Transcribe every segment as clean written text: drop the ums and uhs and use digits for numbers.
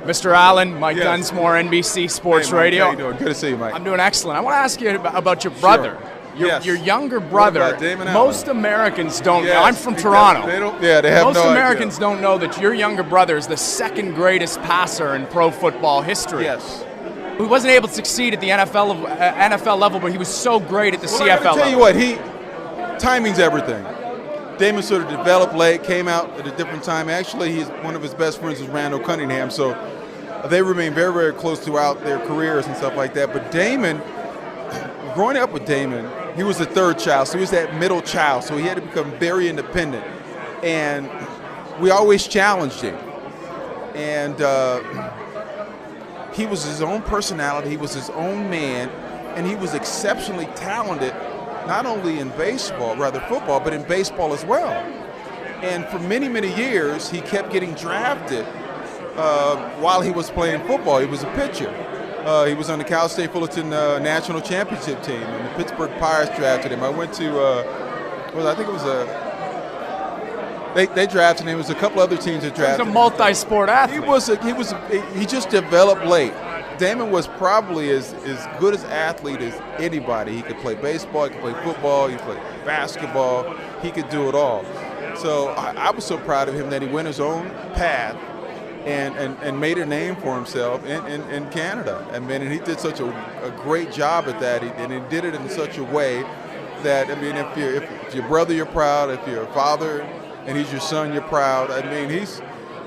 Mr. Allen, Mike Yes. Dunsmore, NBC Sports Hey, Mike, Radio. how you doing? Good to see you, Mike. I'm doing excellent. I want to ask you about your brother. Yes. Your younger What brother. about Damon Allen? Most Americans don't know. Yes, I'm from he Toronto. They don't, yeah, they have Most no Americans idea. don't know that your younger brother is the second greatest passer in pro football history. Yes. He wasn't able to succeed at the NFL level, but he was so great at the Well, CFL I gotta tell you level. what, timing's everything. Damon sort of developed late, came out at a different time. Actually, one of his best friends was Randall Cunningham, so they remained very, very close throughout their careers and stuff like that. But Damon, growing up with Damon, he was the third child, so he was that middle child, so he had to become very independent. And we always challenged him. And he was his own personality, he was his own man, and he was exceptionally talented, not only in baseball, rather football, but in baseball as well. And for many, many years, he kept getting drafted while he was playing football. He was a pitcher. He was on the Cal State Fullerton National Championship team, and the Pittsburgh Pirates drafted him. I went to, I think it was they drafted him. It was a couple other teams that drafted him. He's a multi-sport athlete. He just developed late. Damon was probably as good as athlete as anybody. He could play baseball, he could play football, he could play basketball, he could do it all. So I was so proud of him that he went his own path and made a name for himself in Canada. And he did such a great job at that, and he did it in such a way that, if your brother, you're proud. If you're a father and he's your son, you're proud.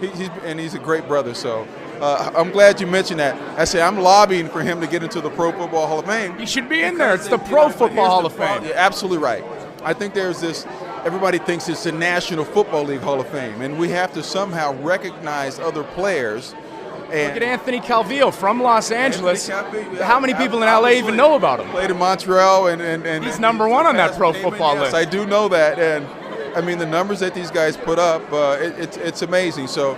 He's a great brother. So I'm glad you mentioned that. I say I'm lobbying for him to get into the Pro Football Hall of Fame. He should be in there. It's the Pro Football Hall of Fame. You're absolutely right. I think there's this. Everybody thinks it's the National Football League Hall of Fame, and we have to somehow recognize other players. And Look at Anthony Calvillo from Los Angeles. Calvillo, How many people in LA even know about him? Played in Montreal, and He's number one on that Pro Football yes, list. I do know that, and the numbers that these guys put up, it's amazing. So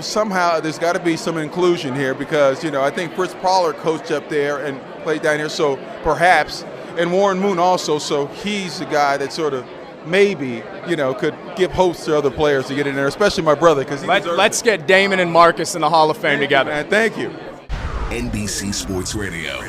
somehow there's got to be some inclusion here because I think Fritz Pollard coached up there and played down here, so perhaps, and Warren Moon also. So he's the guy that sort of maybe could give hopes to other players to get in there, especially my brother, because Let's get Damon and Marcus in the Hall of Fame together. Man, thank you. NBC Sports Radio.